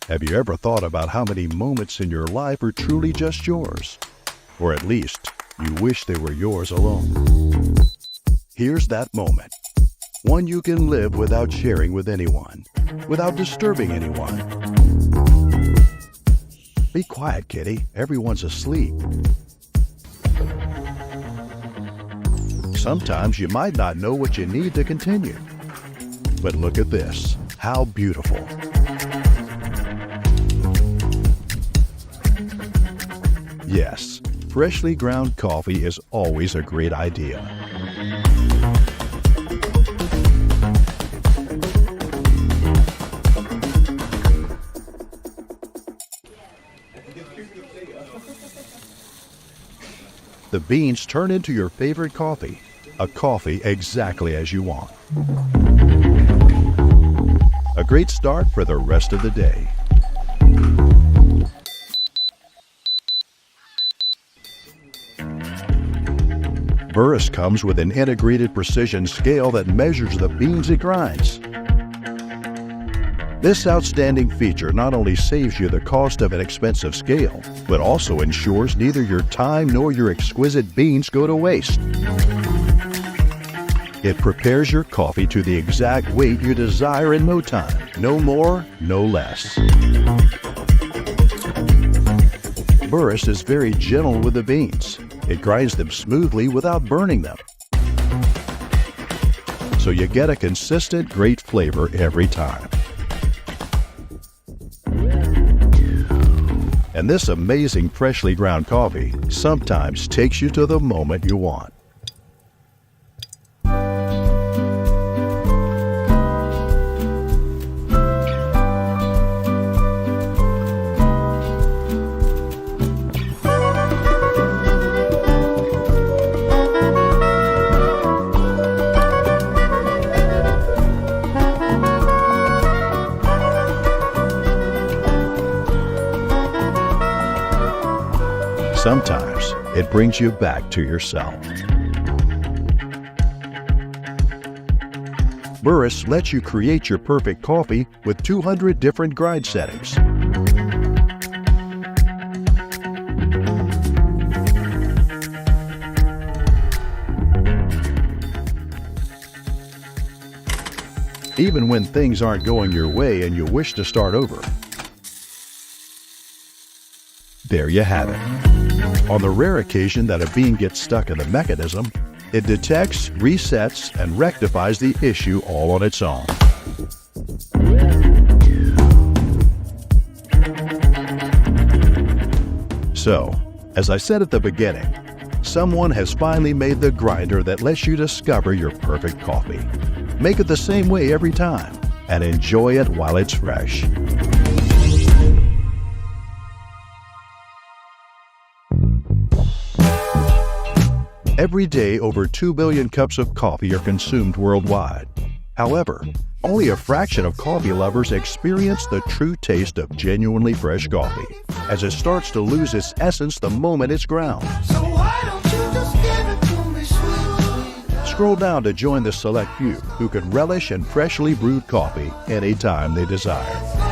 Have you ever thought about how many moments in your life are truly just yours? Or at least, you wish they were yours alone. Here's that moment. One you can live without sharing with anyone, without disturbing anyone. Be quiet, kitty. Everyone's asleep. Sometimes you might not know what you need to continue. But look at this. How beautiful. Yes, freshly ground coffee is always a great idea. The beans turn into your favorite coffee, a coffee exactly as you want. A great start for the rest of the day. BURRUS comes with an integrated precision scale that measures the beans it grinds. This outstanding feature not only saves you the cost of an expensive scale, but also ensures neither your time nor your exquisite beans go to waste. It prepares your coffee to the exact weight you desire in no time. No more, no less. BURRUS is very gentle with the beans. It grinds them smoothly without burning them. So you get a consistent, great flavor every time. And this amazing freshly ground coffee sometimes takes you to the moment you want. Sometimes it brings you back to yourself. BURRUS lets you create your perfect coffee with 200 different grind settings. Even when things aren't going your way and you wish to start over, there you have it. On the rare occasion that a bean gets stuck in the mechanism, it detects, resets, and rectifies the issue all on its own. So, as I said at the beginning, someone has finally made the grinder that lets you discover your perfect coffee. Make it the same way every time, and enjoy it while it's fresh. Every day, over 2 billion cups of coffee are consumed worldwide. However, only a fraction of coffee lovers experience the true taste of genuinely fresh coffee, as it starts to lose its essence the moment it's ground. So why don't you just give it to me, sweet? Scroll down to join the select few who can relish in freshly brewed coffee anytime they desire.